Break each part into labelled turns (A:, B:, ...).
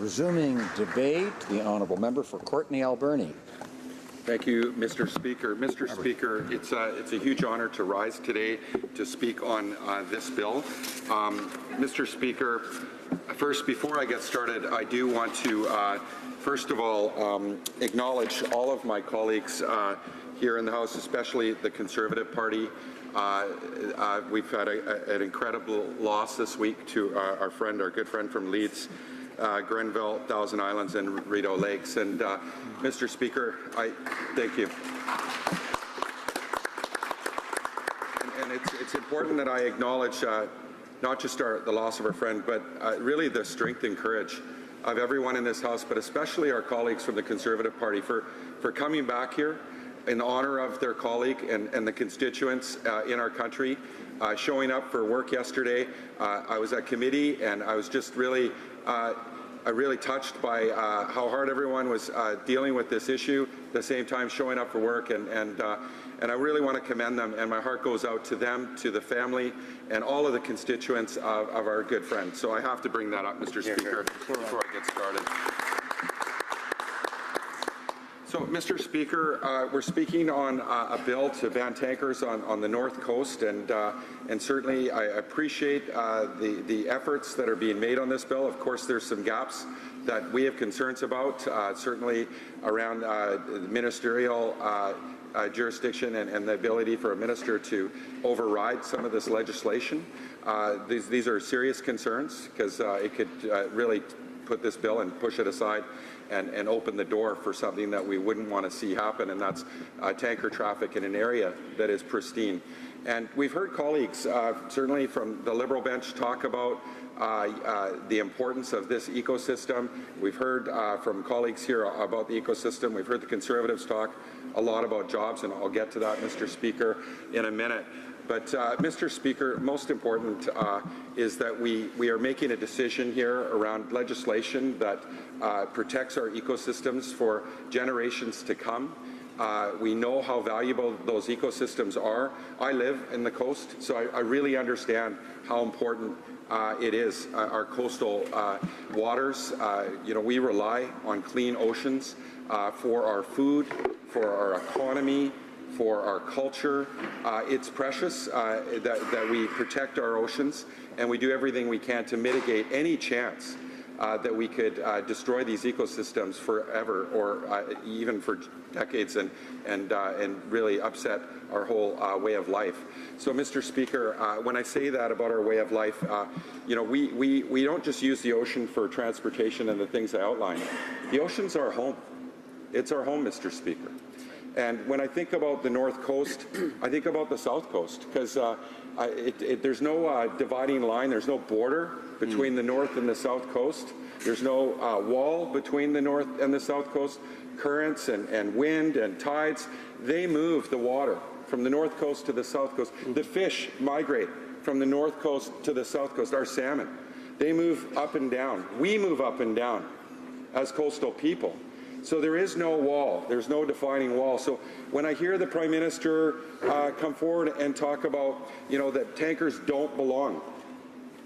A: Resuming debate, the honourable member for Courtenay-Alberni.
B: Thank you, Mr. Speaker. Mr. Speaker, it's a huge honour to rise today to speak on this bill. Mr. Speaker, first, before I get started, I do want to, first of all, acknowledge all of my colleagues here in the House, especially the Conservative Party. We've had an incredible loss this week to our good friend from Leeds, Grenville, Thousand Islands, and Rideau Lakes. And Mr. Speaker, I thank you. And it's important that I acknowledge not just the loss of our friend, but really the strength and courage of everyone in this House, but especially our colleagues from the Conservative Party for coming back here in honor of their colleague and the constituents in our country, showing up for work yesterday. I was at committee, and I was just really touched by how hard everyone was dealing with this issue, at the same time showing up for work, and I really want to commend them, and my heart goes out to them, to the family, and all of the constituents of our good friend. So I have to bring that up, Mr. Speaker, before I get started. So, Mr. Speaker, we're speaking on a bill to ban tankers on the North Coast, and certainly I appreciate the efforts that are being made on this bill. Of course, there's some gaps that we have concerns about, certainly around ministerial jurisdiction and the ability for a minister to override some of this legislation. These are serious concerns because it could really put this bill and push it aside and open the door for something that we wouldn't want to see happen, and that's tanker traffic in an area that is pristine. And we've heard colleagues, certainly from the Liberal bench, talk about the importance of this ecosystem. We've heard from colleagues here about the ecosystem. We've heard the Conservatives talk a lot about jobs, and I'll get to that, Mr. Speaker, in a minute. But, Mr. Speaker, most important is that we are making a decision here around legislation that protects our ecosystems for generations to come. We know how valuable those ecosystems are. I live in the coast, so I really understand how important it is. Our coastal waters, we rely on clean oceans for our food, for our economy, for our culture. It's precious that we protect our oceans, and we do everything we can to mitigate any chance that we could destroy these ecosystems forever, or even for decades, and really upset our whole way of life. So, Mr. Speaker, when I say that about our way of life, we don't just use the ocean for transportation and the things I outlined. The ocean's our home. It's our home, Mr. Speaker. And when I think about the North Coast, I think about the South Coast, because there's no dividing line, there's no border between the North and the South Coast. There's no wall between the North and the South Coast. Currents and wind and tides, they move the water from the North Coast to the South Coast. The fish migrate from the North Coast to the South Coast, our salmon. They move up and down. We move up and down as coastal people. So there is no wall. There's no defining wall. So when I hear the Prime Minister come forward and talk about, that tankers don't belong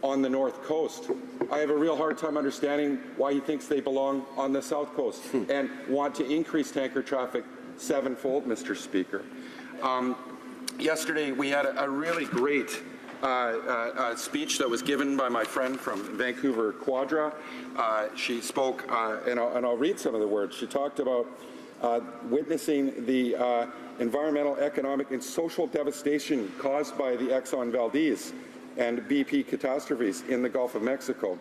B: on the North Coast, I have a real hard time understanding why he thinks they belong on the South Coast and want to increase tanker traffic sevenfold, Mr. Speaker. Yesterday we had a really great speech that was given by my friend from Vancouver Quadra. She spoke, and I'll read some of the words. She talked about witnessing the environmental, economic, and social devastation caused by the Exxon Valdez and BP catastrophes in the Gulf of Mexico.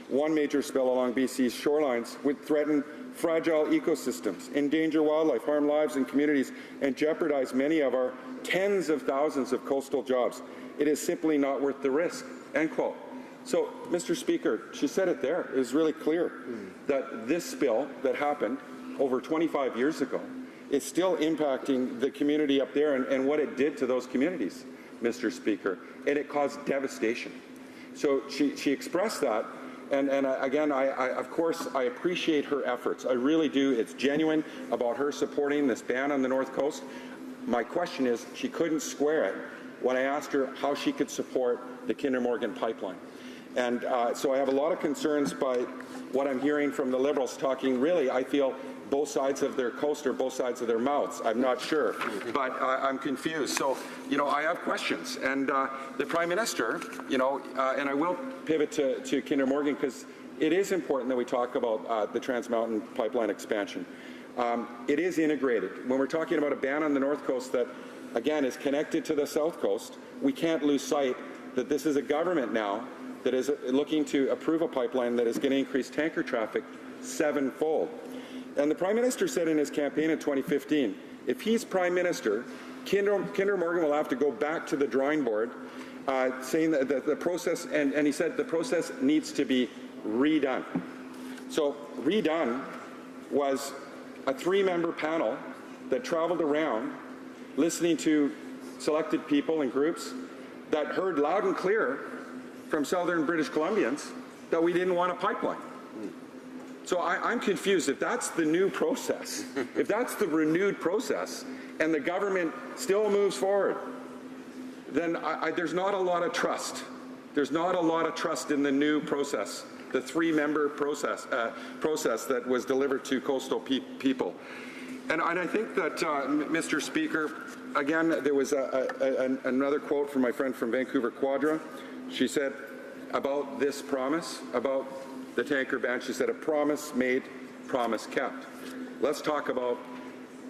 B: One major spill along BC's shorelines would threaten fragile ecosystems, endanger wildlife, harm lives and communities, and jeopardize many of our tens of thousands of coastal jobs. It is simply not worth the risk, end quote. So, Mr. Speaker, she said it there. It was really clear that this spill that happened over 25 years ago is still impacting the community up there and what it did to those communities, Mr. Speaker, and it caused devastation. So she expressed that, and again, of course, I appreciate her efforts. I really do. It's genuine about her supporting this ban on the North Coast. My question is, she couldn't square it when I asked her how she could support the Kinder Morgan pipeline. And so I have a lot of concerns by what I'm hearing from the Liberals talking, really, I feel, both sides of their coast or both sides of their mouths. I'm not sure, but I'm confused. So, I have questions. And the Prime Minister, and I will pivot to Kinder Morgan because it is important that we talk about the Trans Mountain pipeline expansion. It is integrated. When we're talking about a ban on the North Coast that, again, is connected to the South Coast, we can't lose sight that this is a government now that is looking to approve a pipeline that is going to increase tanker traffic 7-fold. And the Prime Minister said in his campaign in 2015, if he's Prime Minister, Kinder Morgan will have to go back to the drawing board, saying that the process, and he said the process needs to be redone. So redone was a 3-member panel that traveled around listening to selected people and groups that heard loud and clear from southern British Columbians that we didn't want a pipeline. So I'm confused. If that's the new process, if that's the renewed process, and the government still moves forward, then there's not a lot of trust. There's not a lot of trust in the new process, the 3-member process that was delivered to coastal people. And I think that, Mr. Speaker, again, there was another quote from my friend from Vancouver Quadra. She said about this promise, about the tanker ban, she said, a promise made, promise kept. Let's talk about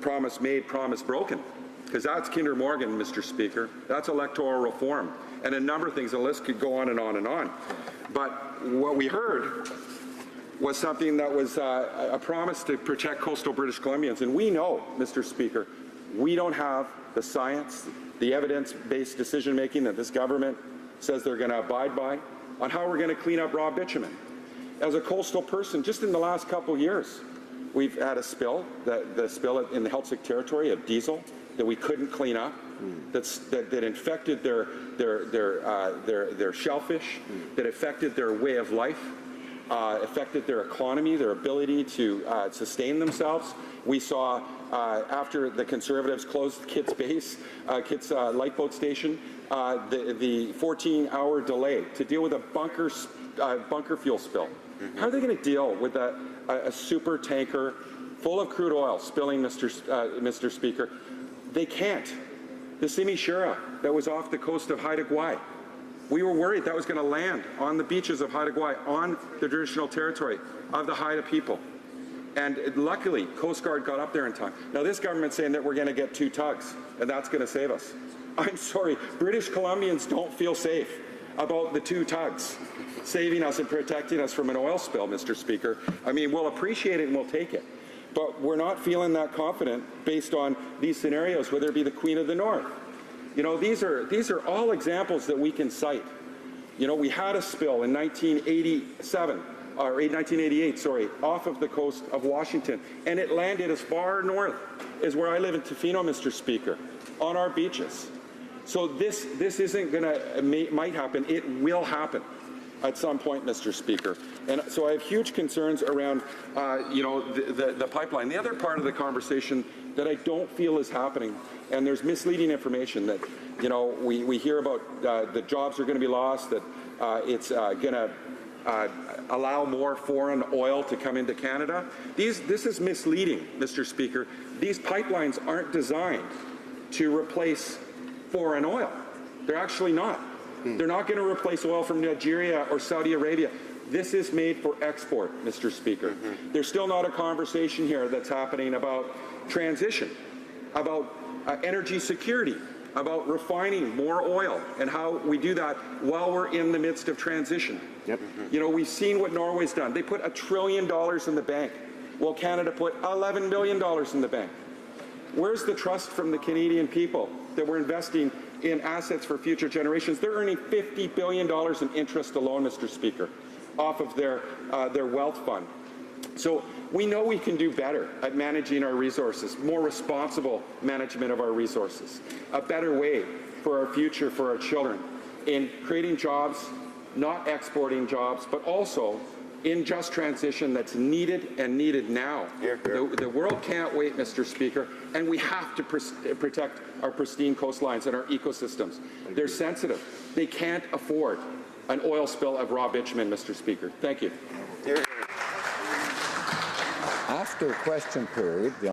B: promise made, promise broken, because that's Kinder Morgan, Mr. Speaker. That's electoral reform and a number of things. The list could go on and on and on. But what we heard was something that was a promise to protect coastal British Columbians. And we know, Mr. Speaker, we don't have the science, the evidence-based decision-making that this government says they're going to abide by on how we're going to clean up raw bitumen. As a coastal person, just in the last couple of years, we've had a spill, the spill in the Heiltsuk territory of diesel that we couldn't clean up, that infected their shellfish, that affected their way of life, affected their economy, their ability to sustain themselves. We saw after the Conservatives closed Kitts Base, Kitts Lifeboat Station, the 14-hour delay to deal with a bunker fuel spill. How are they going to deal with a super tanker full of crude oil spilling, Mr. Speaker? They can't. The Simi Shura that was off the coast of Haida Gwaii, we were worried that was going to land on the beaches of Haida Gwaii, on the traditional territory of the Haida people. And luckily, Coast Guard got up there in time. Now, this government's saying that we're going to get 2 tugs, and that's going to save us. I'm sorry, British Columbians don't feel safe about the 2 tugs saving us and protecting us from an oil spill, Mr. Speaker. I mean, we'll appreciate it and we'll take it. But we're not feeling that confident based on these scenarios, whether it be the Queen of the North. These are all examples that we can cite. We had a spill in 1988, off of the coast of Washington, and it landed as far north as where I live in Tofino, Mr. Speaker, on our beaches. So this isn't going to might happen. It will happen at some point, Mr. Speaker. And so I have huge concerns around, the pipeline. The other part of the conversation that I don't feel is happening, and there's misleading information that, we hear about the jobs are going to be lost, that it's going to allow more foreign oil to come into Canada. This is misleading, Mr. Speaker. These pipelines aren't designed to replace foreign oil. They're actually not. They're not going to replace oil from Nigeria or Saudi Arabia. This is made for export, Mr. Speaker. There's still not a conversation here that's happening about transition, about energy security, about refining more oil and how we do that while we're in the midst of transition. We've seen what Norway's done. They put $1 trillion in the bank, while Canada put $11 billion in the bank. Where's the trust from the Canadian people that we're investing in assets for future generations? They're earning $50 billion in interest alone, Mr. Speaker, off of their wealth fund. So we know we can do better at managing our resources, more responsible management of our resources, a better way for our future, for our children, in creating jobs, not exporting jobs, but also in just transition that's needed and needed now. The world can't wait, Mr. Speaker, and we have to protect our pristine coastlines and our ecosystems. They're sensitive. They can't afford an oil spill of raw bitumen, Mr. Speaker. Thank you.
A: After question period, the